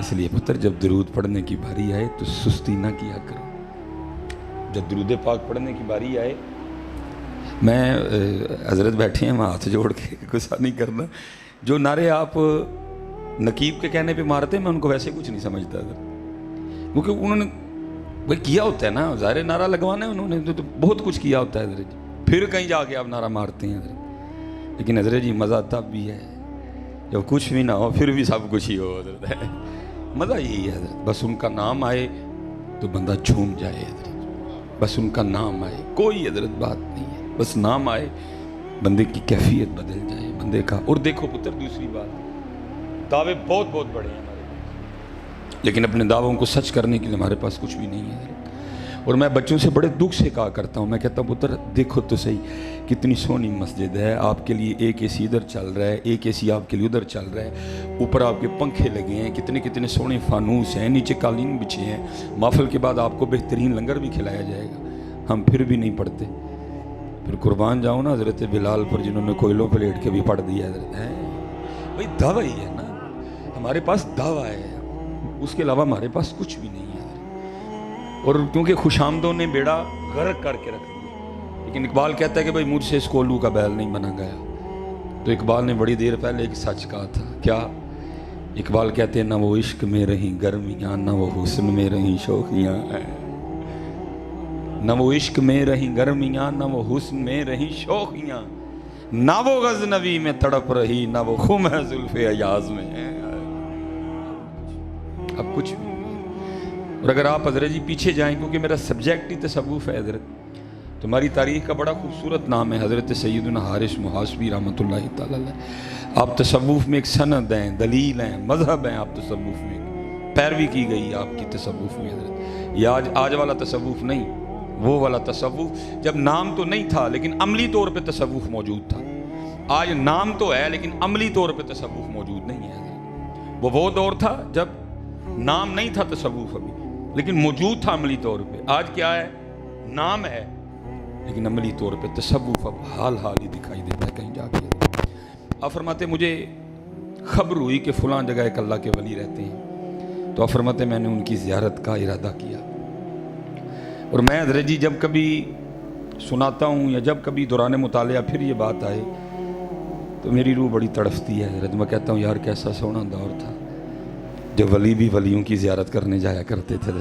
اس لیے پتر جب درود پڑھنے کی باری آئے تو سستی نہ کیا کرو. جب درود پاک پڑھنے کی باری آئے، میں حضرت بیٹھے ہیں، میں ہاتھ جوڑ کے غصہ نہیں کرنا. جو نعرے آپ نقیب کے کہنے پہ مارتے ہیں میں ان کو ویسے کچھ نہیں سمجھتا تھا، کیونکہ انہوں نے بھائی کیا ہوتا ہے نا، ظاہر نعرہ لگوانا ہے انہوں نے تو بہت کچھ کیا ہوتا ہے حضرت جی، پھر کہیں جا کے آپ نعرہ مارتے ہیں حضرت. لیکن حضرت جی مزہ تب بھی ہے جب کچھ بھی نہ ہو پھر بھی سب کچھ ہی ہو حضرت. مزہ یہی ہے حضرت، بس ان کا نام آئے تو بندہ جھوم جائے حضرت، بس ان کا نام آئے، کوئی حضرت بات نہیں ہے، بس نام آئے بندے کی کیفیت بدل جائے بندے کا. اور دیکھو پتر دوسری بات، دعوے بہت بہت بڑے ہیں ہمارے پاس، لیکن اپنے دعووں کو سچ کرنے کے لیے ہمارے پاس کچھ بھی نہیں ہے. اور میں بچوں سے بڑے دکھ سے کہا کرتا ہوں، میں کہتا ہوں پتر دیکھو تو صحیح کتنی سونی مسجد ہے، آپ کے لیے ایک اے سی ادھر چل رہا ہے، ایک اے سی آپ کے لیے ادھر چل رہا ہے، اوپر آپ کے پنکھے لگے ہیں، کتنے کتنے سونے فانوس ہیں، نیچے قالین بچھے ہیں، محفل کے بعد آپ کو بہترین لنگر بھی کھلایا جائے گا. ہم پھر بھی نہیں پڑھتے. پھر قربان جاؤں نا حضرت بلال پر جنہوں نے کوئلوں پہ لیٹ کے بھی پڑھ دیا حضرت ہے. بھائی دعویٰ ہی ہے نا، ہمارے پاس دعویٰ ہے، اس کے علاوہ ہمارے پاس کچھ بھی نہیں ہے. اور کیونکہ خوش آمدوں نے بیڑا غرق کر کے رکھ دیا. لیکن اقبال کہتا ہے کہ بھائی مجھ سے اس کولو کا بیل نہیں بنا گیا. تو اقبال نے بڑی دیر پہلے ایک سچ کہا تھا. کیا؟ اقبال کہتے ہیں نہ وہ عشق میں رہیں گرمیاں، نہ وہ حسن میں رہیں شوخیاں، نہ وہ عشق میں رہیں گرمیاں، نہ وہ حسن میں رہیں شوخیاں، نہ وہ غزنوی میں تڑپ رہی، نہ وہ خم ہے زلف ایاز میں. اب کچھ بھی. اور اگر آپ حضرت جی پیچھے جائیں، کیونکہ میرا سبجیکٹ ہی تصوف ہے حضرت، تو ہماری تاریخ کا بڑا خوبصورت نام ہے حضرت سیدنا حارث محاسبی رحمۃ اللہ تعالی علیہ. آپ تصوف میں ایک سند ہیں، دلیل ہیں، مذہب ہیں. آپ تصوف میں پیروی کی گئی آپ کی تصوف میں حضرت. یہ آج والا تصوف نہیں، وہ والا تصوف جب نام تو نہیں تھا لیکن عملی طور پہ تصوف موجود تھا. آج نام تو ہے لیکن عملی طور پہ تصوف موجود نہیں ہے حضرت. وہ دور تھا جب نام نہیں تھا تصوف ابھی، لیکن موجود تھا عملی طور پہ. آج کیا ہے؟ نام ہے لیکن عملی طور پہ تصوف اب حال ہی دکھائی دیتا ہے کہیں جا کے. آپ فرماتے مجھے خبر ہوئی کہ فلاں جگہ ایک اللہ کے ولی رہتے ہیں، تو آپ فرماتے میں نے ان کی زیارت کا ارادہ کیا. اور میں حضرت جی جب کبھی سناتا ہوں یا جب کبھی دوران مطالعہ پھر یہ بات آئے تو میری روح بڑی تڑفتی ہے حضرت. میں کہتا ہوں یار کیسا سونا دور تھا جب ولی بھی ولیوں کی زیارت کرنے جایا کرتے تھے.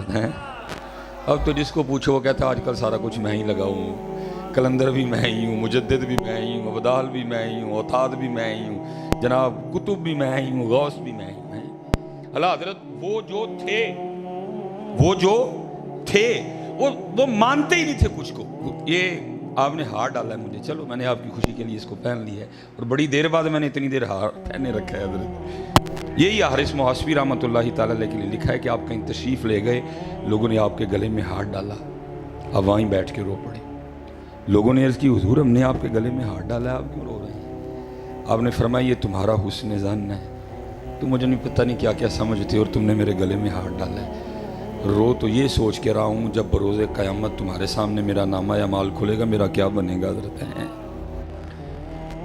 اب تو جس کو پوچھو وہ کہتا ہے آج کل سارا کچھ میں ہی لگا ہوں، کلندر بھی میں ہی ہوں، مجدد بھی میں ہی ہوں، ابدال بھی میں ہی ہوں، اوتاد بھی میں ہی ہوں، جناب کتب بھی میں ہی ہوں، غوث بھی میں ہی ہوں. اللہ حضرت وہ جو تھے وہ مانتے ہی نہیں تھے کچھ کو. یہ آپ نے ہار ڈالا ہے مجھے، چلو میں نے آپ کی خوشی کے لیے اس کو پہن لیا ہے، اور بڑی دیر بعد میں نے اتنی دیر ہار پہنے رکھا ہے حضرت. یہی حارث محاسبی رحمۃ اللہ تعالیٰ علیہ کے لیے لکھا ہے کہ آپ کہیں تشریف لے گئے، لوگوں نے آپ کے گلے میں ہاتھ ڈالا، آپ وہیں بیٹھ کے رو پڑے. لوگوں نے عرض کی حضور ہم نے آپ کے گلے میں ہاتھ ڈالا ہے، آپ کیوں رو رہے ہیں؟ آپ نے فرمایا یہ تمہارا حسن ظن ہے، تو مجھے نہیں پتہ نہیں کیا کیا سمجھتے اور تم نے میرے گلے میں ہاتھ ڈالا ہے. رو تو یہ سوچ کے رہا ہوں جب بروز قیامت تمہارے سامنے میرا نامہ اعمال کھلے گا میرا کیا بنے گا حضرت.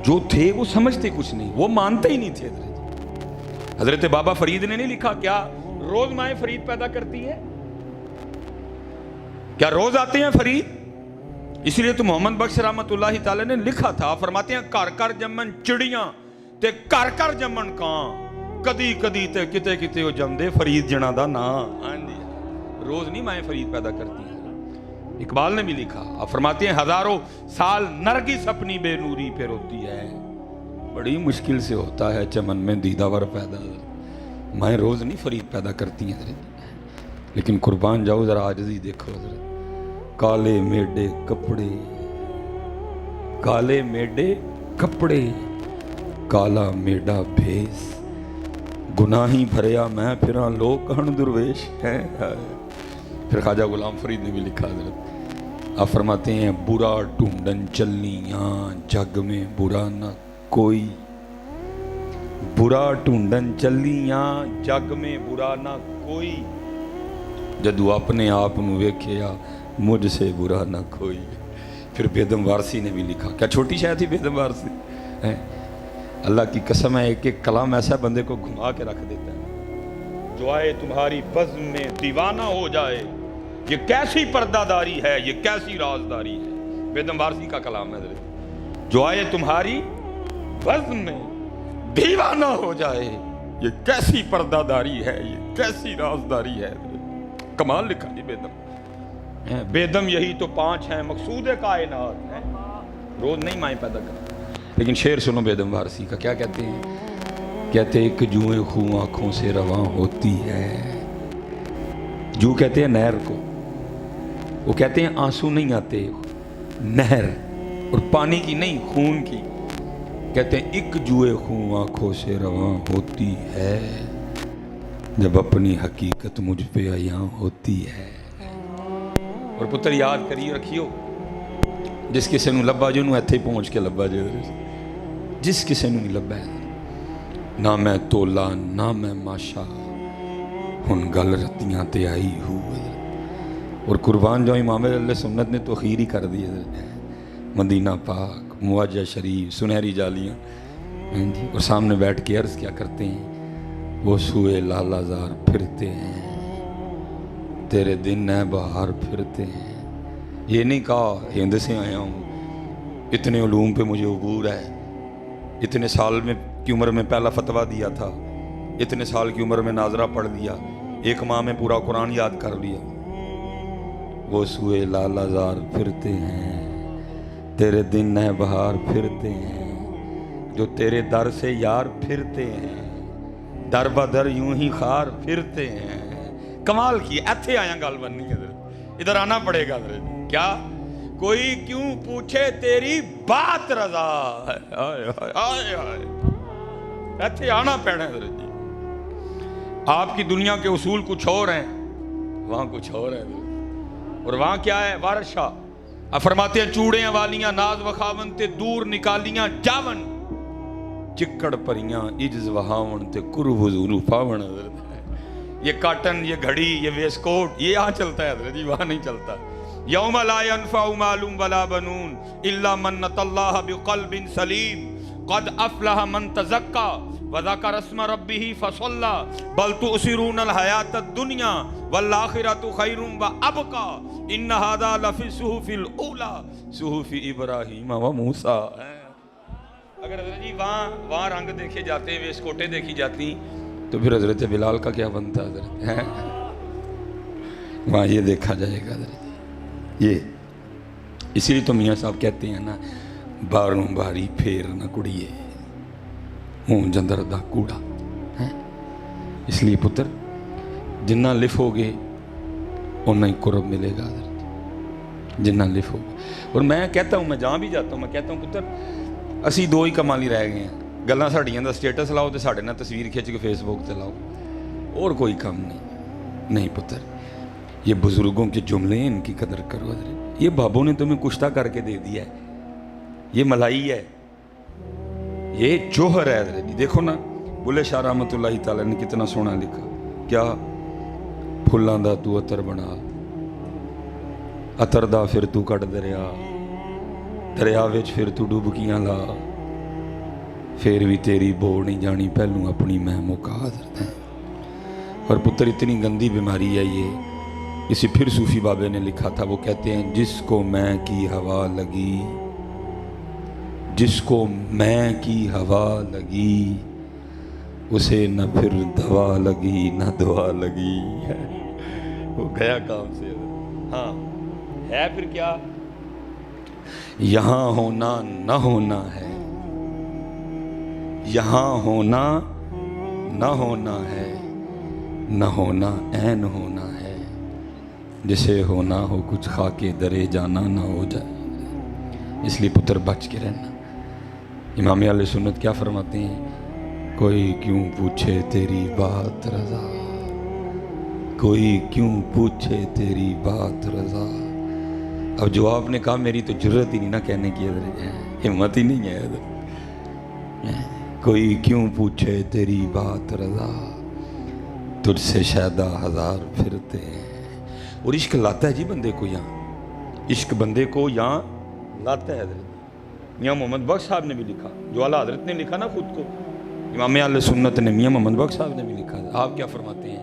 جو تھے وہ سمجھتے کچھ نہیں، وہ مانتے ہی نہیں تھے حضرت. حضرت بابا فرید نے نہیں لکھا کیا روز مائیں فرید پیدا کرتی ہے؟ کیا روز آتے ہیں فرید؟ اس لیے تو محمد بخش رحمت اللہ تعالی نے لکھا تھا، فرماتے ہیں کر کر جمن چڑیاں تے کر کر جمن کان، کدی کدی تے کتے کتے وہ جمدے فرید جنا دا نا. روز نہیں مائیں فرید پیدا کرتی ہیں. اقبال نے بھی لکھا، آپ فرماتے ہیں ہزاروں سال نرگس اپنی بے نوری پہ روتی ہے، بڑی مشکل سے ہوتا ہے چمن میں دیدہ ور پیدا. مائیں روز نہیں فرید پیدا کرتی ہیں حضرت، لیکن قربان جاؤ ذرا عاجزی دیکھو حضرت. کالے میڈے کپڑے، کالے میڈے کپڑے، کالا میڈا بھیس، گناہی بھریا میں پھراں لوگ کہن درویش ہے. پھر خواجہ غلام فرید نے بھی لکھا حضرت، آپ فرماتے ہیں برا ڈھونڈن چلنیاں جگ میں برا نہ کوئی، برا ڈھونڈن چلیاں جگ میں برا نہ کوئی، جدو اپنے آپ نو ویکھیا مجھ سے برا نہ کوئی. پھر بیدم وارسی نے بھی لکھا، کیا چھوٹی شاید تھی بیدم وارسی؟ اللہ کی قسم ہے ایک ایک کلام ایسا بندے کو گھما کے رکھ دیتا ہے. جو آئے تمہاری بزم میں دیوانہ ہو جائے، یہ کیسی پردہ داری ہے، یہ کیسی رازداری ہے۔ بیدم وارسی کا کلام ہے حضرت۔ جو آئے تمہاری بزم میں دیوانہ ہو جائے، یہ کیسی پردہ داری ہے، یہ کیسی رازداری ہے۔ کمال لکھا جی بیدم۔ بیدم یہی تو 5 ہیں مقصود کائنات ہیں، روز نہیں مائیں پیدا کرتے۔ لیکن شعر سنو بیدم وارسی کا، کیا کہتے ہیں؟ کہتے ہیں کہ جوئیں خوں آنکھوں سے رواں ہوتی ہے۔ جو کہتے ہیں نہر کو، وہ کہتے ہیں آنسو نہیں آتے، نہر اور پانی کی نہیں، خون کی۔ کہتے ہیں ایک جوئے خوں آنکھوں سے رواں ہوتی ہے، جب اپنی حقیقت مجھ پہ عیاں ہوتی ہے۔ اور پتر یاد کریے رکھیو، جس کسے نو لبا جو نو ایتھے پہنچ کے لبا جو، جس کسے نو نہیں لبا ہے، نہ میں تولا نہ میں ماشا، ہن گل رتیاں تے آئی ہوئے۔ اور قربان جو امام علیہ سنت نے تو خیر ہی کر دی ہے، مدینہ پاک، معجہ شریف، سنہری جالیاں، اور سامنے بیٹھ کے عرض کیا کرتے ہیں، وہ سوئے لالہ زار پھرتے ہیں، تیرے دن ہے بہار پھرتے ہیں۔ یہ نہیں کہا ہند سے آیا ہوں، اتنے علوم پہ مجھے عبور ہے، اتنے سال میں کی عمر میں پہلا فتویٰ دیا تھا، اتنے سال کی عمر میں ناظرہ پڑھ دیا، 1 ماہ میں پورا قرآن یاد کر لیا۔ وہ سوئے لالہ زار پھرتے ہیں، تیرے دن ہے بہار پھرتے ہیں، جو تیرے در سے یار پھرتے ہیں، در بدر یوں ہی خار پھرتے ہیں۔ کمال کی ایتھے آیا گل بننی ہے، ادھر آنا پڑے گا حضرت۔ کیا کوئی کیوں پوچھے تیری بات رضا، ایتھے آنا پینا ہے حضرت جی۔ آپ کی دنیا کے اصول کچھ اور ہیں، وہاں کچھ اور ہے حضرت۔ اور وہاں کیا ہے؟ وارث شاہ فرماتے ہیں، چوڑیاں والیاں ناز وخاون تے دور نکالیاں جاون، چکڑ پریاں عجز وہاون تے کرو حضور پاون۔ حضرت یہ کاٹن، یہ گھڑی، یہ ویس کوٹ، یہ یہاں چلتا ہے حضرت جی، وہاں نہیں چلتا۔ یوم لا ينفع مال ولا بنون الا من اتى الله بقلب سلیم قد افلح من تزكى وذكر اسم ربه فصلى بل تؤثرون الحیاة الدنیا والآخرة خیر وابقى ان هذا لفی الصحف الاولى صحف ابراہیم وموسیٰ۔ اگر حضرت جی وہاں رنگ دیکھے جاتے، ویس کوٹیں دیکھی جاتی، تو پھر حضرت بلال کا کیا بنتا حضرت؟ وہاں یہ دیکھا جائے گا حضرت، یہ اسی لیے تو میاں صاحب کہتے ہیں نا، باروں باری پھیر نہ کڑیے ہوں جندر دا کوڑا۔ اس لیے پتر جنہ لفو گے اتنا ہی قرب ملے گا حضرت، جنہ لفو گے۔ اور میں کہتا ہوں، میں جہاں بھی جاتا ہوں میں کہتا ہوں، پتر اسی 2 ہی کمالی رہ گئے ہیں، گلاں ساڈیاں دا سٹیٹس لاؤ تے ساڈے نال تصویر کھچ کے فیس بک تے لاؤ، اور کوئی کام نہیں پتر۔ یہ بزرگوں کے جملے ہیں، ان کی قدر کرو حضرت۔ یہ بابوں نے تمہیں کشتہ کر کے دے دیا ہے، یہ ملائی ہے، یہ جوہر ہے حضرت۔ دیکھو نا بلے شاہ رحمۃ اللہ تعالیٰ نے کتنا سونا لکھا، کیا پھلاں دا تو عطر بنا، عطر دا پھر تو کٹ دریا، دریا وچ پھر تو ڈبکیاں لا، پھر بھی تیری بوڑ نہیں جانی پہلوں اپنی میں مکا حضرت ہے۔ اور پتر اتنی گندی بیماری ہے یہ، اسے پھر صوفی بابے نے لکھا تھا، وہ کہتے ہیں، جس کو میں کی ہوا لگی، جس کو میں کی ہوا لگی، اسے نہ پھر دوا لگی نہ دعا لگی، وہ گیا کام سے۔ ہاں ہے پھر کیا؟ یہاں ہونا نہ ہونا ہے، یہاں ہونا نہ ہونا ہے، نہ ہونا عین ہونا ہے، جسے ہونا ہو کچھ خاکے درے جانا نہ ہو جائے۔ اس لیے پتر بچ کے رہنا۔ امام علیہ سنت کیا فرماتے ہیں؟ کوئی کیوں پوچھے تیری بات رضا، کوئی کیوں پوچھے تیری بات رضا۔ اب جو آپ نے کہا میری تو جرت ہی نہیں نہ کہنے کی، ہمت ہی نہیں ہے۔ کوئی کیوں پوچھے تیری بات رضا، تجھ سے شیدا ہزار پھرتے ہیں۔ اور عشق لاتا ہے جی بندے کو یہاں، عشق بندے کو یہاں لاتا ہے حضرت۔ میاں محمد بخش صاحب نے بھی لکھا، جو اعلیٰ حضرت نے لکھا نا خود کو، امام اہل سنت نے، میاں محمد بخش صاحب نے بھی لکھا۔ آپ کیا فرماتے ہیں؟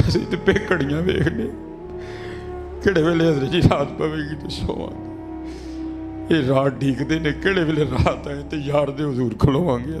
ਅਸੀਂ ਤੇ ਪੇਕੜੀਆਂ ਵੇਖਦੇ ਕਿਹੜੇ ਵੇਲੇ ਹਜ਼ਰਤ ਜੀ ਰਾਤ ਪਵੇਗੀ ਤੇ ਸੋਵਾਂਗੇ, ਇਹ ਰਾਤ ਢੀਕਦੇ ਨੇ ਕਿਹੜੇ ਵੇਲੇ ਰਾਤ ਆਏ ਤੇ ਯਾਰ ਦੇ ਹਜ਼ੂਰ ਖਲੋਵਾਂਗੇ।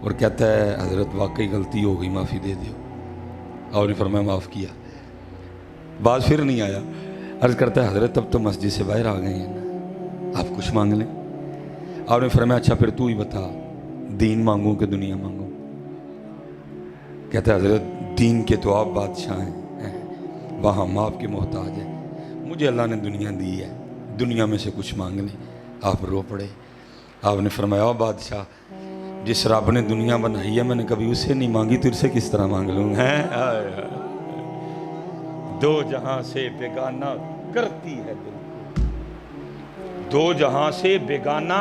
اور کہتا ہے حضرت واقعی غلطی ہو گئی, معافی دے دیو. آپ نے فرمایا معاف کیا. بعض پھر نہیں آیا, عرض کرتا ہے حضرت اب تو مسجد سے باہر آ گئے ہیں نا, آپ کچھ مانگ لیں. آپ نے فرمایا اچھا پھر تو ہی بتا, دین مانگوں کہ دنیا مانگوں؟ کہتا ہے حضرت دین کے تو آپ بادشاہ ہیں, وہاں ہم آپ کے محتاج ہیں, مجھے اللہ نے دنیا دی ہے, دنیا میں سے کچھ مانگ لیں. آپ رو پڑے. آپ نے فرمایا بادشاہ جس رب نے دنیا بنائی ہے میں نے کبھی اسے نہیں مانگی, تو اسے کس طرح مانگ لوں؟ دو جہاں سے بیگانہ کرتی ہے دل کو, دو جہاں سے بیگانہ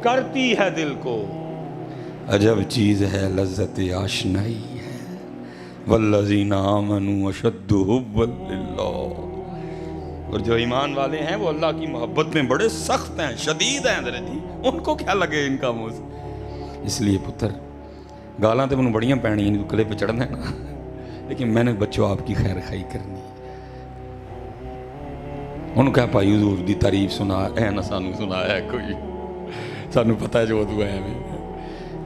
کرتی ہے دل کو, عجب چیز ہے لذت آشنائی ہے, والذین آمنوا اشد حبا للہ. اور جو ایمان والے ہیں وہ اللہ کی محبت میں بڑے سخت ہیں, شدید ہیں حضرت جی, ان کو کیا لگے ان کا منہ سے. اس لیے پتر گالاں تے منوں بڑیاں پینیاں نہیں, کلے پہ چڑھنا ہے نا, لیکن میں نے بچوں آپ کی خیر خائی کرنی ہے. انہوں کہا پائی حضور دی تعریف سنا اے نہ سانو سنایا ہے کوئی, سانو پتہ ہے جو دعا ہے میں.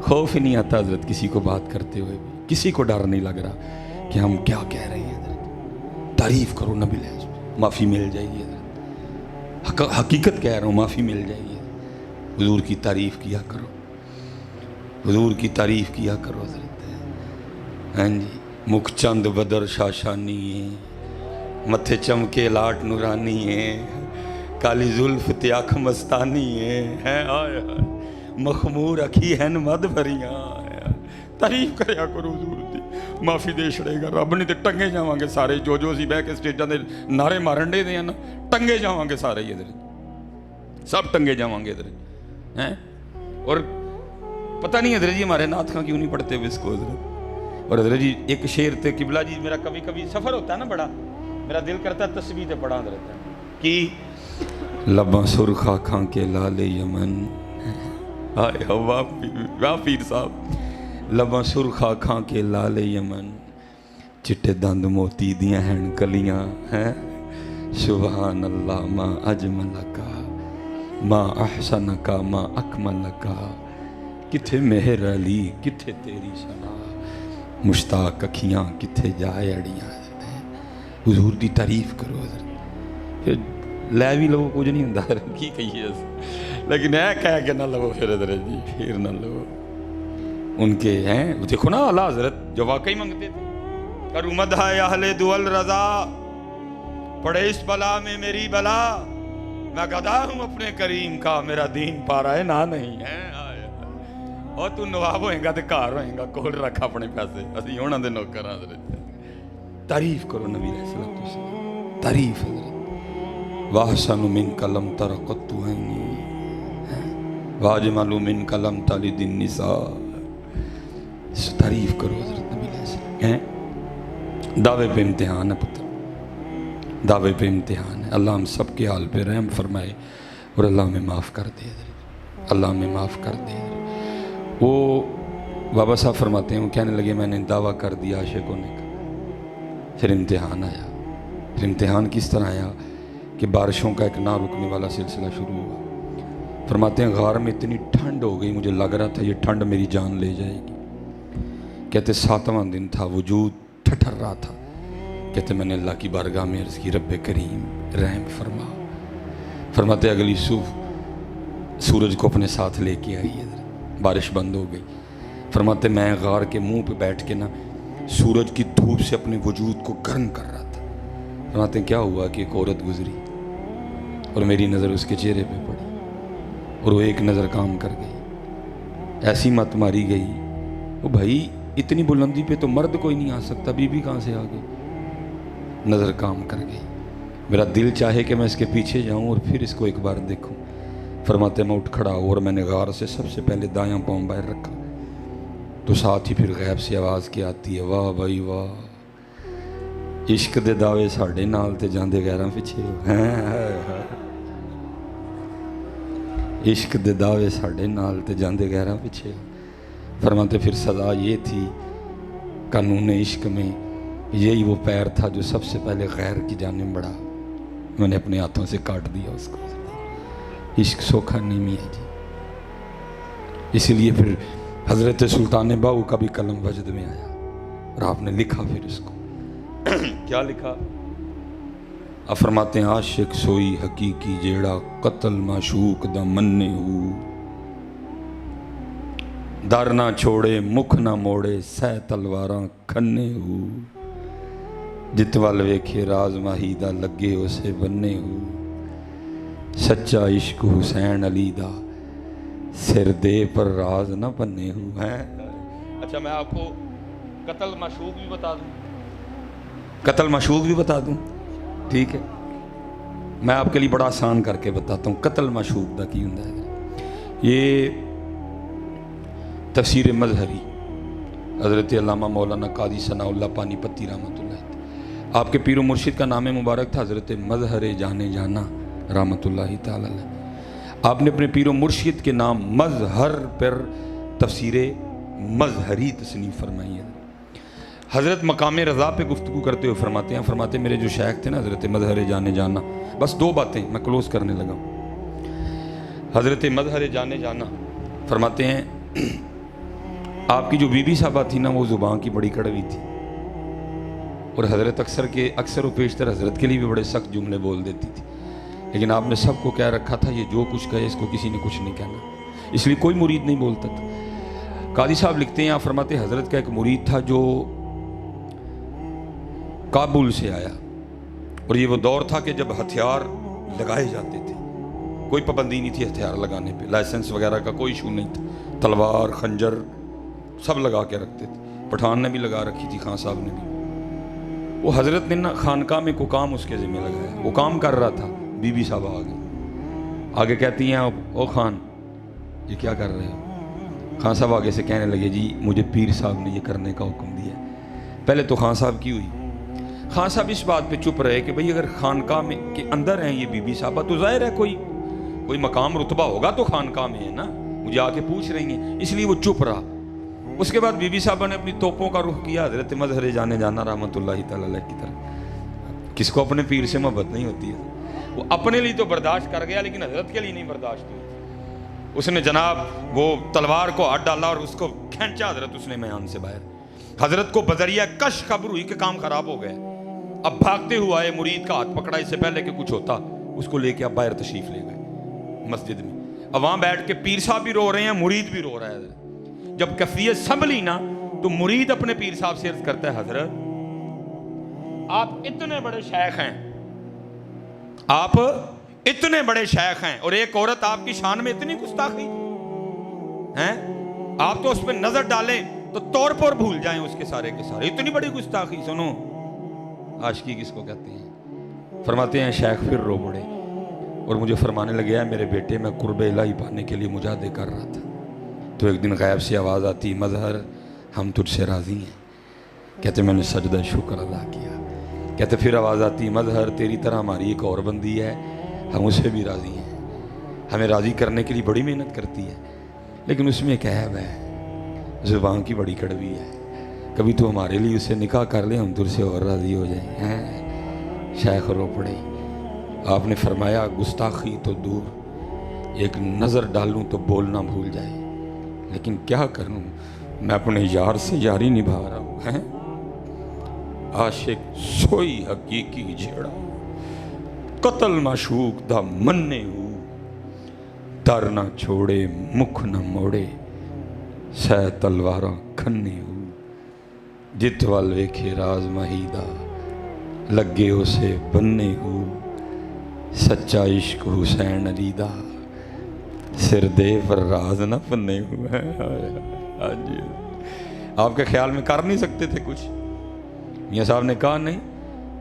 خوف ہی نہیں آتا حضرت کسی کو بات کرتے ہوئے بھی, کسی کو ڈر نہیں لگ رہا کہ ہم کیا کہہ رہے ہیں حضرت. تعریف کرو نبی علیہ السلام, معافی مل جائے گی حضرت. حقیقت کہہ رہا ہوں, معافی مل جائے گی. حضور کی تعریف کیا کرو, حضور کی تعریف کیا کرو حضرت. ہاں جی, مکھ چند بدر شاشانی ہے, متھے چمکے لاٹ نورانی ہے, کالی زلف تے آنکھ مستانی ہے, آئے مخمور اکھی ہیں مد بھریاں. تعریف کریا کرو حضور دی, معافی دے چھڑے گا رب نے. تے ٹنگے جاواں گے سارے, جو اسی بہ کے سٹیجاں دے نعرے مارن دے دے نا, ٹنگے جاواں گے سارے ادھر, سب ٹنگے جاواں گے ادھر ہیں. اور پتہ نہیں حضرت جی ہمارے نعت خاں کیوں نہیں پڑھتے ہوئے اس کو حضرت. اور حضرت جی ایک شعر تے قبلہ جی, میرا کبھی کبھی سفر ہوتا ہے نا بڑا, میرا دل کرتا ہے تسبیح تے پڑھا حضرت ہے کہ لباں سرخ آنکھاں کے لال یمن, ہائے واہ پیر صاحب, لباں سرخ آنکھاں کے لال یمن, چٹے دند موتی دیاں ہیں کلیاں ہیں, سبحان اللہ ما اجملکا ما احسنکا ما اکملکا, کتھے مہر علی کتھے تیری ثنا, مشتاق اکھیاں کتھے جائے اڑیاں. حضور دی تعریف کرو حضرت, لے بھی لو کچھ نہیں ہوندا کی کہیے, لیکن اے کہہ کے نہ لو پھر حضرت جی, پھر نہ لو. ان کے ہیں دیکھو نا اعلیٰ حضرت جو واقعی مانگتے تھے, کروں مدح اہل دول رضا, پڑے اس بلا میں میری بلا, میں گدا ہوں اپنے کریم کا, میرا دین پارا ہے نہ نہیں ہے. اور تو نواب ہوئیں گا تے کار ہوئیں گا, کول رکھ اپنے پیسے, اسی ہونا دے نوکر حضرت. تعریف کرو نبی علیہ السلام, تعریف حضرت. واحسن منک لم تر قط عینی, واجمل منک لم تلد النساء. تعریف کرو حضرت نبی علیہ السلام. دعوے پہ امتحان ہے پتر, دعوے پہ امتحان ہے. اللہ ہم سب کے حال پہ رحم فرمائے, اور اللہ ہمیں معاف کر دے حضرت, اللہ ہمیں معاف کر دے. وہ بابا صاحب فرماتے ہیں, وہ کہنے لگے میں نے دعویٰ کر دیا عاشق ہونے کا, پھر امتحان آیا. پھر امتحان کس طرح آیا کہ بارشوں کا ایک نہ رکنے والا سلسلہ شروع ہوا. فرماتے ہیں غار میں اتنی ٹھنڈ ہو گئی, مجھے لگ رہا تھا یہ ٹھنڈ میری جان لے جائے گی. کہتے 7واں دن تھا, وجود ٹھٹر رہا تھا. کہتے میں نے اللہ کی بارگاہ میں عرض کی رب کریم رحم فرما. فرماتے اگلی صبح سورج کو اپنے ساتھ لے کے آئی, بارش بند ہو گئی. فرماتے میں غار کے منہ پہ بیٹھ کے نا سورج کی دھوپ سے اپنے وجود کو گرم کر رہا تھا. فرماتے ہیں کیا ہوا کہ ایک عورت گزری اور میری نظر اس کے چہرے پہ پڑی, اور وہ ایک نظر کام کر گئی, ایسی مت ماری گئی. وہ بھائی اتنی بلندی پہ تو مرد کوئی نہیں آ سکتا, بی بی کہاں سے آ گئی؟ نظر کام کر گئی. میرا دل چاہے کہ میں اس کے پیچھے جاؤں اور پھر اس کو ایک بار دیکھوں. فرماتے میں اٹھ کھڑا ہوں اور میں نے غار سے سب سے پہلے دایاں پاؤں باہر رکھا, تو ساتھ ہی پھر غیب سے آواز کی آتی ہے, واہ بھائی واہ, عشق دے دعوے ساڑھے نال تے جاندے غیراں پیچھے. عشق دے دعوے ساڑھے نال تے جاندے غیراں پیچھے. فرماتے پھر سزا یہ تھی, قانون عشق میں یہی وہ پیر تھا جو سب سے پہلے غیر کی جانب بڑھا, میں نے اپنے ہاتھوں سے کاٹ دیا اس کو. عشق سوکھا نہیں ہے جی. اسی لیے پھر حضرت سلطان باہو کا بھی قلم وجد میں آیا اور آپ نے لکھا پھر اس کو کیا لکھا؟ آپ فرماتے ہیں عاشق سوئی حقیقی جیڑا قتل معشوق دا مننے ہو، در نہ چھوڑے مکھ نہ موڑے سہ تلواراں کھنے ہو، جت وال ویکھے راز ماہی دا لگے اسے بننے ہو، سچا عشق حسین علی دا سر دے پر راز نہ بننے ہو ہیں۔ اچھا میں آپ کو قتل معشوق بھی بتا دوں، قتل معشوق بھی بتا دوں، ٹھیک ہے؟ میں آپ کے لیے بڑا آسان کر کے بتاتا ہوں قتل معشوق دا کی ہوندا ہے۔ یہ تفسیر مظہری حضرت علامہ مولانا قاضی ثناء اللہ پانی پتی رحمۃ اللہ، آپ کے پیر و مرشد کا نام مبارک تھا حضرت مظہر جانے جانا رحمۃ اللہ تعالی علیہ۔ آپ نے اپنے پیر و مرشد کے نام مظہر پر تفسیر مظہری تصنیف فرمائی ہے۔ حضرت مقام رضا پہ گفتگو کرتے ہوئے فرماتے ہیں میرے جو شیخ تھے نا حضرت مظہر جانے جانا، بس دو باتیں میں کلوز کرنے لگا ہوں۔ حضرت مظہر جانے جانا فرماتے ہیں آپ کی جو بی بی صاحبہ تھی نا وہ زبان کی بڑی کڑوی تھی، اور حضرت اکثر و بیشتر حضرت کے لیے بھی بڑے سخت جملے بول دیتی تھی، لیکن آپ نے سب کو کہہ رکھا تھا یہ جو کچھ کہے اس کو کسی نے کچھ نہیں کہنا، اس لیے کوئی مرید نہیں بولتا تھا۔ قاضی صاحب لکھتے ہیں، آپ فرماتے ہیں حضرت کا ایک مرید تھا جو کابل سے آیا، اور یہ وہ دور تھا کہ جب ہتھیار لگائے جاتے تھے، کوئی پابندی نہیں تھی ہتھیار لگانے پہ، لائسنس وغیرہ کا کوئی ایشو نہیں تھا، تلوار خنجر سب لگا کے رکھتے تھے، پٹھان نے بھی لگا رکھی تھی، خان صاحب نے بھی۔ وہ حضرت نے نا خانقاہ میں کو کام اس کے ذمہ لگایا، وہ کام کر رہا تھا، بی بی صاحبہ آگے کہتی ہیں او خان یہ کیا کر رہے ہو؟ خان صاحب آگے سے کہنے لگے جی مجھے پیر صاحب نے یہ کرنے کا حکم دیا۔ پہلے تو خان صاحب کی ہوئی، خان صاحب اس بات پہ چپ رہے کہ بھئی اگر خانقاہ میں کے اندر ہیں یہ بی بی صاحبہ تو ظاہر ہے کوئی مقام رتبہ ہوگا تو خانقاہ میں ہے نا، مجھے آ کے پوچھ رہی ہیں، اس لیے وہ چپ رہا۔ اس کے بعد بی بی صاحبہ نے اپنی توپوں کا رخ کیا حضرت مظہر جانے جانا رحمۃ اللہ تعالی علیہ کی طرف۔ کس کو اپنے پیر سے محبت نہیں ہوتی ہے؟ وہ اپنے لیے تو برداشت کر گیا لیکن حضرت کے لیے نہیں برداشت ہوئی۔ اس نے جناب وہ تلوار کو ہاتھ ڈالا اور اس کو کھینچا حضرت اس نے میان سے باہر۔ حضرت کو بذریعہ کش خبر ہوئی کہ کام خراب ہو گئے۔ اب بھاگتے ہوا ہے، مرید کا ہاتھ پکڑا، اس سے پہلے کہ کچھ ہوتا اس کو لے کے اب باہر تشریف لے گئے مسجد میں۔ اب وہاں بیٹھ کے پیر صاحب بھی رو رہے ہیں، مرید بھی رو رہا ہے۔ جب کیفیت سنبھلی نا تو مرید اپنے پیر صاحب سے عرض کرتا ہے حضرت آپ اتنے بڑے شیخ ہیں، آپ اتنے بڑے شیخ ہیں اور ایک عورت آپ کی شان میں اتنی گستاخی ہیں، آپ تو اس پہ نظر ڈالیں تو طور پر بھول جائیں اس کے سارے اتنی بڑی گستاخی۔ سنو عاشقی کس کو کہتے ہیں؟ فرماتے ہیں شیخ پھر رو پڑے اور مجھے فرمانے لگے میرے بیٹے میں قرب الہی پانے کے لیے مجاہدے کر رہا تھا، تو ایک دن غیب سے آواز آتی مظہر ہم تجھ سے راضی ہیں۔ کہتے میں نے سجدہ شکر ادا کیا۔ کہتے پھر آواز آتی مظہر تیری طرح ہماری ایک اور بندی ہے، ہم اسے بھی راضی ہیں، ہمیں راضی کرنے کے لیے بڑی محنت کرتی ہے، لیکن اس میں ایک عیب ہے، زبان کی بڑی کڑوی ہے، کبھی تو ہمارے لیے اسے نکاح کر لیں ہم تجھ سے اور راضی ہو جائیں۔ شیخ رو پڑے۔ آپ نے فرمایا گستاخی تو دور، ایک نظر ڈالوں تو بولنا بھول جائے، لیکن کیا کروں میں اپنے یار سے یاری نبھا رہا ہوں۔ عاشق سوئی حقیقی جھیڑا قتل معشوق دا مننے ہو، در نہ چھوڑے مکھ نہ موڑے سہ تلواراں کھنے ہو، جت وال ویکھے راز ماہی دا لگے اسے بننے ہو، سچا عشق حسین علی دا سر دے پر راز نہ بننے ہو۔ آپ کے خیال میں کر نہیں سکتے تھے کچھ؟ میاں صاحب نے کہا نہیں،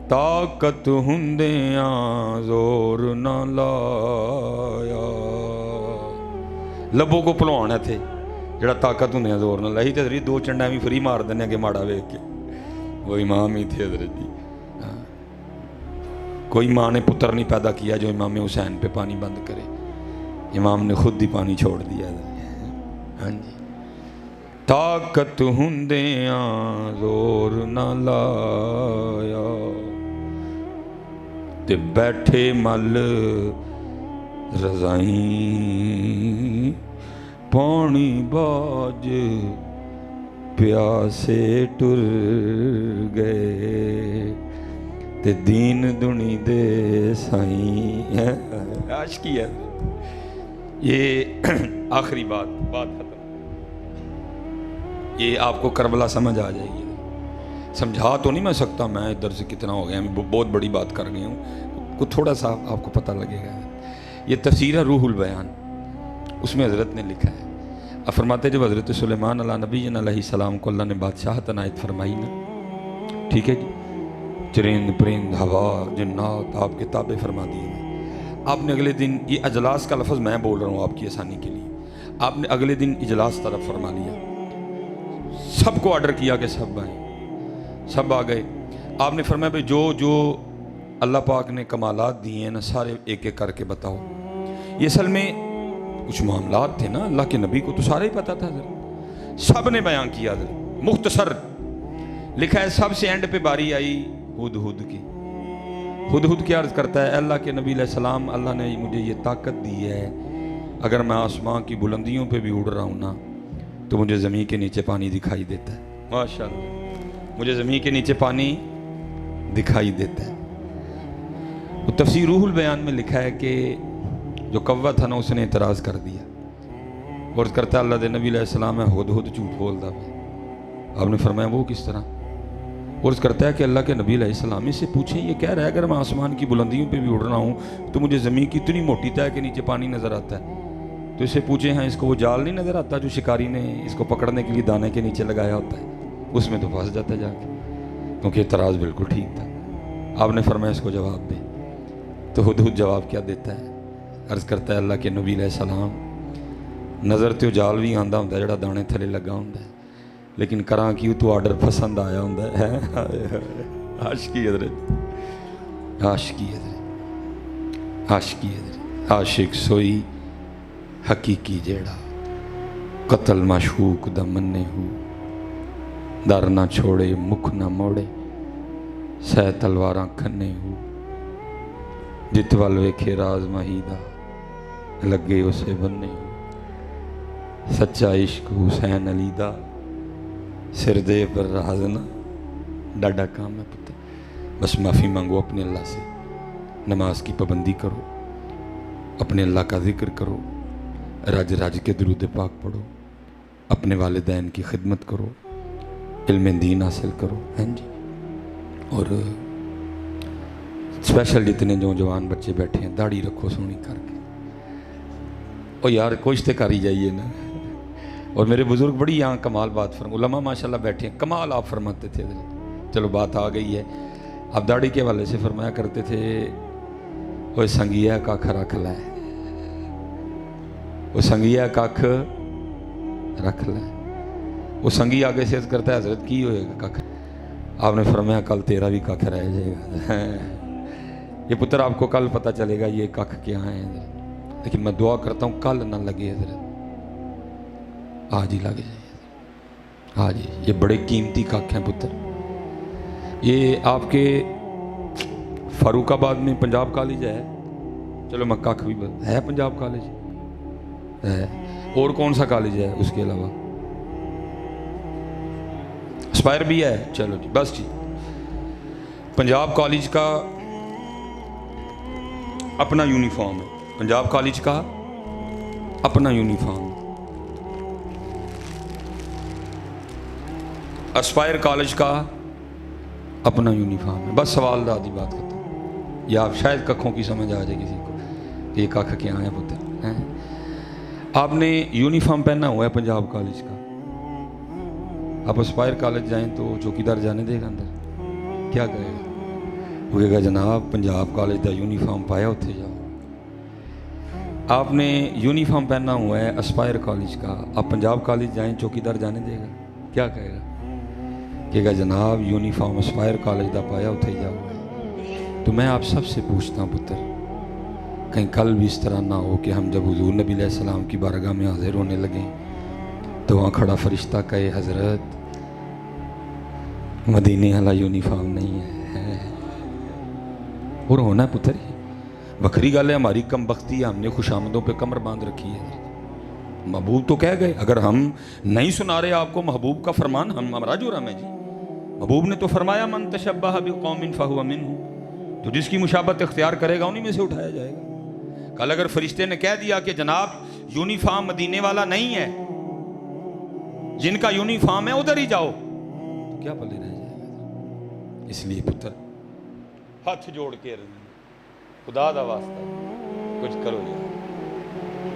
طاقت ہندیاں زور نہ لایا، لبوں کو پلوانا تھے جڑا طاقت ہندیاں زور نہ لائی، تے دو چنڈا بھی فری مار دینے کے ماڑا ویکھ کے، وہ امام ہی تھے حضرت جی۔ کوئی ماں نے پتر نہیں پیدا کیا جو امام حسین پہ پانی بند کرے، امام نے خود ہی پانی چھوڑ دیا۔ ہاں جی، طاقت ہندیاں زور نہ لایا، تے بیٹھے مل رضائیں پانی باج پیاسے ٹر گئے تے دین دنی دے سائیں عاشقی ہے. یہ آخری بات ختم. یہ آپ کو کربلا سمجھ آ جائے گی. سمجھا تو نہیں میں سکتا، میں ادھر سے کتنا ہو گیا، میں بہت بڑی بات کر گیا ہوں، کچھ تھوڑا سا آپ کو پتہ لگے گا. یہ تفسیر ہے روح البیان، اس میں حضرت نے لکھا ہے. اب فرماتے جب حضرت سلیمان علیہ نبی علیہ السلام کو اللہ نے بادشاہت عنایت فرمائی نا، ٹھیک ہے جی، چرند پرند ہوا جنات آپ کے تابع فرما دیے. آپ نے اگلے دن، یہ اجلاس کا لفظ میں بول رہا ہوں آپ کی آسانی کے لیے، آپ نے اگلے دن اجلاس طرف فرما لیا، سب کو آرڈر کیا کہ سب آئیں، سب آ گئے. آپ نے فرمایا بھائی جو اللہ پاک نے کمالات دیے ہیں نا سارے ایک ایک کر کے بتاؤ. یہ اصل میں کچھ معاملات تھے نا، اللہ کے نبی کو تو سارے ہی پتہ تھا، سب نے بیان کیا. مختصر لکھا ہے سب سے اینڈ پہ باری آئی ہدہد کی. ہدہد کیا عرض کرتا ہے، اللہ کے نبی علیہ السلام، اللہ نے مجھے یہ طاقت دی ہے، اگر میں آسمان کی بلندیوں پہ بھی اڑ رہا ہوں نا تو مجھے زمین کے نیچے پانی دکھائی دیتا ہے. ماشاءاللہ، مجھے زمین کے نیچے پانی دکھائی دیتا ہے. وہ تفسیر روح البیان میں لکھا ہے کہ جو کوا تھا نا اس نے اعتراض کر دیا اور کرتا ہے اللہ دے نبی علیہ السلام ہے ہدہد جھوٹ بولتا ہے. آپ نے فرمایا وہ کس طرح؟ اور کرتا ہے کہ اللہ کے نبی علیہ السلام سے پوچھیں، یہ کہہ رہا ہے اگر میں آسمان کی بلندیوں پہ بھی اڑ رہا ہوں تو مجھے زمین کی اتنی موٹی تہ کے نیچے پانی نظر آتا ہے. تو اسے پوچھیں ہیں اس کو وہ جال نہیں نظر آتا جو شکاری نے اس کو پکڑنے کے لیے دانے کے نیچے لگایا ہوتا ہے، اس میں تو پھنس جاتا ہے جا کے، کیونکہ اعتراض بالکل ٹھیک تھا. آپ نے فرمایا اس کو جواب دے. تو ہدہد جواب کیا دیتا ہے؟ عرض کرتا ہے اللہ کے نبی علیہ السلام، نظر تو جال بھی آندا ہوندا جڑا دانے تھلے لگا ہوندا ہے، لیکن کراں کیوں تو آرڈر پسند آیا ہوندا ہے. عاشقی حضرت، عاشقی حضرت، عاشقی حضرت. عاشق سوئی حقیقی جیڑا قتل معشوق دا مننے ہو، در نہ چھوڑے مکھ نہ موڑے سہ تلواراں کھنے ہو، جت ول ویکھے راز مہی دا لگے اسے بننے ہو. سچا عشق حسین علی دا سر دے پر راز نہ ڈاڈا کام ہے پتر. بس معافی مانگو اپنے اللہ سے، نماز کی پابندی کرو، اپنے اللہ کا ذکر کرو، رج رج کے درود پاک پڑھو، اپنے والدین کی خدمت کرو، علم دین حاصل کرو. ہیں جی. اور اسپیشل جتنے جوان بچے بیٹھے ہیں داڑھی رکھو سونی کر کے. اور یار کوشش کر ہی جائیے نا. اور میرے بزرگ بڑی یہاں کمال بات علماء ماشاءاللہ بیٹھے ہیں، کمال آپ فرماتے تھے. چلو بات آ گئی ہے، آپ داڑھی کے حوالے سے فرمایا کرتے تھے وہ سنگیا کھ رکھ لے، وہ سنگیا کھ رکھ لے. وہ سنگی آگے سے عرض کرتا ہے حضرت کی ہوئے گا کھ؟ آپ نے فرمایا کل تیرا بھی کھ رہ جائے گا. یہ پتر آپ کو کل پتہ چلے گا یہ کھ کیا ہے، لیکن میں دعا کرتا ہوں کل نہ لگے حضرت، آج ہی لگ جائے آج ہی. یہ بڑے قیمتی کھ ہیں پتر. یہ آپ کے فاروق آباد میں پنجاب کالج ہے، چلو میں کھ بھی ہے، پنجاب کالج ہے. اور کون سا کالج ہے اس کے علاوہ؟ اسپائر بھی ہے. چلو جی بس جی. پنجاب کالج کا اپنا یونیفارم ہے، پنجاب کالج کا اپنا یونیفارم ہے، اسپائر کالج کا اپنا یونیفارم ہے. بس سوال دادی بات ختم. یا آپ شاید ککھوں کی سمجھ آ جائے کسی کو کہ یہ کھ کیا ہے پتر. آپ نے یونیفارم پہنا ہوا ہے پنجاب کالج کا، آپ اسپائر کالج جائیں تو چوکیدار جانے دے گا اندر؟ کیا کہے گا؟ وہ کہے گا جناب پنجاب کالج دا یونیفارم پایا اتنے جاؤ. آپ نے یونیفارم پہنا ہوا ہے اسپائر کالج کا، آپ پنجاب کالج جائیں چوکیدار جانے دے گا؟ کیا کہے گا؟ کہے گا جناب یونیفارم اسپائر کالج دا پایا اتنے جاؤ. تو میں آپ سب سے پوچھتا ہوں پتر، کہیں کل بھی اس طرح نہ ہو کہ ہم جب حضور نبی علیہ السلام کی بارگاہ میں حاضر ہونے لگیں تو وہاں کھڑا فرشتہ کہے حضرت مدینے والا یونیفارم نہیں ہے. اور ہونا ہے پتر. وکری گل ہے ہماری کم بختی ہے، ہم نے خوش آمدوں پہ کمر باندھ رکھی ہے. محبوب تو کہہ گئے, اگر ہم نہیں سنا رہے آپ کو محبوب کا فرمان, ہمارا جرم ہے جی. محبوب نے تو فرمایا من تشبہ بقوم فہو منہم, تو جس کی مشابہت اختیار کرے گا انہی میں سے اٹھایا جائے گا. کل اگر فرشتے نے کہہ دیا کہ جناب یونیفارم مدینے والا نہیں ہے, جن کا یونیفارم ہے ادھر ہی جاؤ, تو کیا پلے رہ جائے گا. اس لیے پتر ہاتھ جوڑ کے خدا دا واسطہ کچھ کرو یار,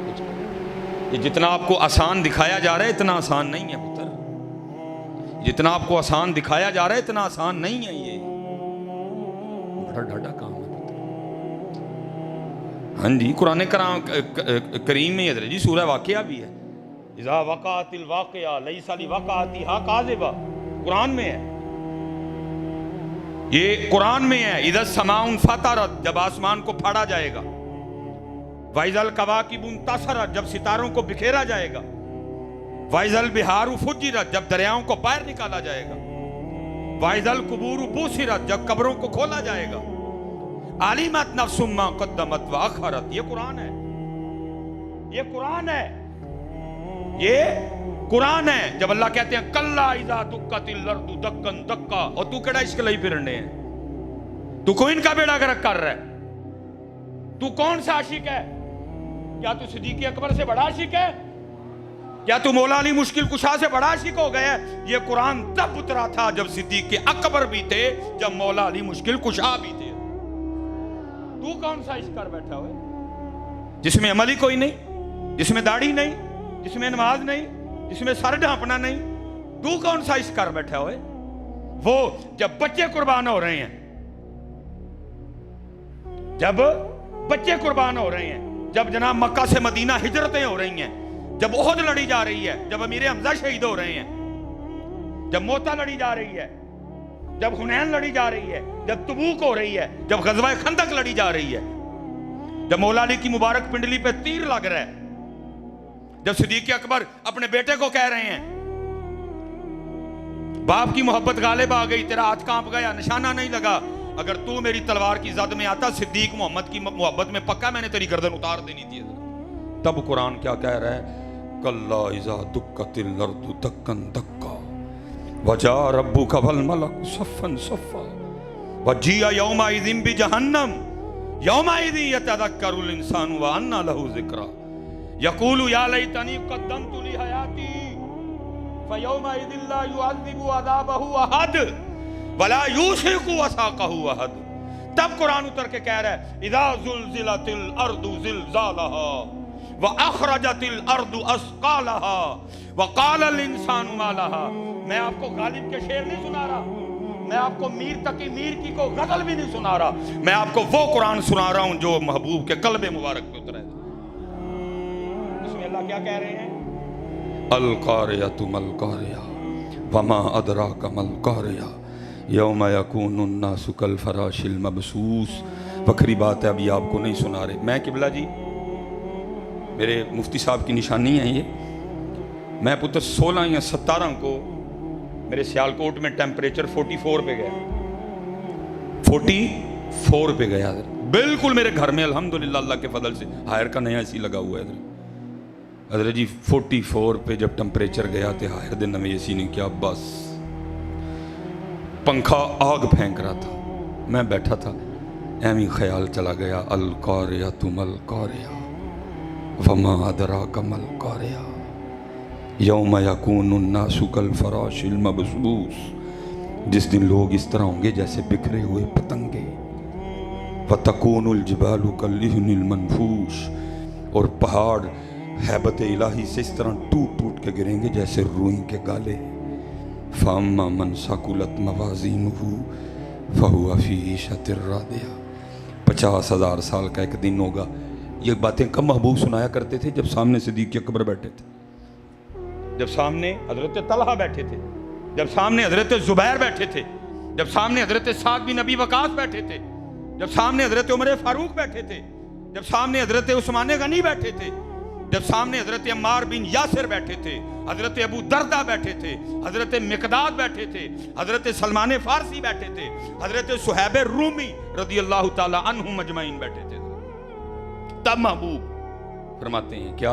کچھ کرو. یہ جتنا آپ کو آسان دکھایا جا رہا ہے اتنا آسان نہیں ہے پتر, جتنا آپ کو آسان دکھایا جا رہا ہے اتنا آسان نہیں ہے. یہ بڑا ڈھاڈا کام ہے. ہاں جی, قرآن کریم میں ادھر جی سورہ واقعہ بھی ہے, اذا وقعت الواقعہ لیس لوقعتھا کاذبہ, قرآن میں ہے, یہ قرآن میں ہے. اذا السماء انفطرت, جب آسمان کو پھاڑا جائے گا. واذا الکواکب انتصرت, جب ستاروں کو بکھیرا جائے گا. واذا البحار فجرت, جب دریاؤں کو باہر نکالا جائے گا. واذا القبور بوسرت, جب قبروں کو کھولا جائے گا. علمت نفس ما قدمت واخرت, یہ قرآن ہے, یہ قرآن ہے, یہ قرآن ہے. جب اللہ کہتے ہیں کلا اذا دکت الارض دکا دکا, اور تو کیڑا عشق لئی پھرنے ہیں, تو کوئی ان کا بیڑا گرک کر رہا ہے, تو کون سا عاشق ہے؟ کیا تو صدیق اکبر سے بڑا عاشق ہے؟ کیا تو مولا علی مشکل کشا سے بڑا عاشق ہو گیا ہے؟ یہ قرآن تب اترا تھا جب صدیق اکبر بھی تھے, جب مولا علی مشکل کشا بھی تھے. تو کون سا عشق کر بیٹھا ہوئے جس میں عمل ہی کوئی نہیں, جس میں داڑھی نہیں, جس میں نماز نہیں, جس میں سر ڈھانپنا نہیں. تو کون سا عشق کر بیٹھا ہوئے؟ وہ جب بچے قربان ہو رہے ہیں, جب بچے قربان ہو رہے ہیں, جب جناب مکہ سے مدینہ ہجرتیں ہو رہی ہیں, جب احد لڑی جا رہی ہے, جب امیر حمزہ شہید ہو رہے ہیں, جب موتا لڑی جا رہی ہے, جب حنین لڑی جا رہی ہے, جب تبوک ہو رہی ہے, جب غزوہ خندق لڑی جا رہی ہے, جب مولا علی کی مبارک پنڈلی پہ تیر لگ رہا ہے, جب صدیق اکبر اپنے بیٹے کو کہہ رہے ہیں باپ کی محبت غالب آ گئی, تیرا ہاتھ کانپ گیا, نشانہ نہیں لگا, اگر تو میری تلوار کی زد میں آتا, صدیق محمد کی محبت میں پکا میں نے تیری گردن اتار دینی تھی. تب قرآن کیا کہہ رہا ہے؟ کلا اذا دکت الارض دکا دکا وجاء ربک والملک صفا صفا وجیء یومئذ بجہنم یومئذ یتذکر الانسان وانى له ذکری یقول یا لیتنی قدمت لحیاتی فیومئذ لا یعذب عذابہ احد ولا یوثق وثاقہ احد. تب قرآن اتر کے کہہ رہا ہے اذا زلزلت الارض زلزالها وَأَخْرَجَتِ الْأَرْضُ أَثْقَالَهَا وَقَالَ الْإِنسَانُ مَا لَهَا. میں آپ کو غالب کے شعر نہیں سنا رہا, میں آپ کو میر تقی میر کی کو غزل بھی نہیں سنا رہا, میں آپ کو وہ قرآن سنا رہا ہوں جو محبوب کے قلب مبارک پہ اترا ہے. اس میں اللہ کیا کہہ رہے ہیں؟ الْقَارِعَةُ مَا الْقَارِعَةُ وَمَا أَدْرَاكَ مَا الْقَارِعَةُ يَوْمَ يَكُونُ النَّاسُ كَالْفَرَاشِ الْمَبْثُوثِ. وکری بات ہے, ابھی آپ کو نہیں سنا رہے. میں قبلہ جی, میرے مفتی صاحب کی نشانی ہے یہ, میں پتر 16 یا 17 کو میرے سیالکوٹ میں ٹیمپریچر 44 پہ گیا, 44 پہ گیا بالکل میرے گھر میں, الحمدللہ اللہ کے فضل سے ہائر کا نیا اے سی لگا ہوا ہے حضرت جی. 44 پہ جب ٹیمپریچر گیا تو ہائر دن نویں اے سی نے کیا, بس پنکھا آگ پھینک رہا تھا, میں بیٹھا تھا, ایمی خیال چلا گیا القاریہ ما القاریہ وما ادراک ما القاریہ یوم یکون الناس کالفراش المبثوث. جس دن لوگ اس طرح ہوں گے جیسے بکھرے ہوئے پتنگے. وتکون الجبال کالعہن المنفوش, اور پہاڑ ہیبت الہی سے اس طرح ٹوٹ ٹوٹ کے گریں گے جیسے روئی کے گالے. فاما من ثقلت موازینہ فہو فی عیشۃ راضیہ. 50,000 سال کا ایک دن ہوگا. یہ باتیں کب محبوب سنایا کرتے تھے؟ جب سامنے صدیق اکبر بیٹھے تھے, جب سامنے حضرت طلحہ بیٹھے تھے, جب سامنے حضرت زبیر بیٹھے تھے, جب سامنے حضرت سعد بن ابی وقاص بیٹھے تھے, جب سامنے حضرت عمر فاروق بیٹھے تھے, جب سامنے حضرت عثمان غنی بیٹھے تھے, جب سامنے حضرت عمار بن یاسر بیٹھے تھے, حضرت ابو دردہ بیٹھے تھے, حضرت مقداد بیٹھے تھے, حضرت سلمان فارسی بیٹھے تھے, حضرت صہیب رومی رضی اللہ تعالی عنہم اجمعین بیٹھے تھے, تب محبوب فرماتے ہیں کیا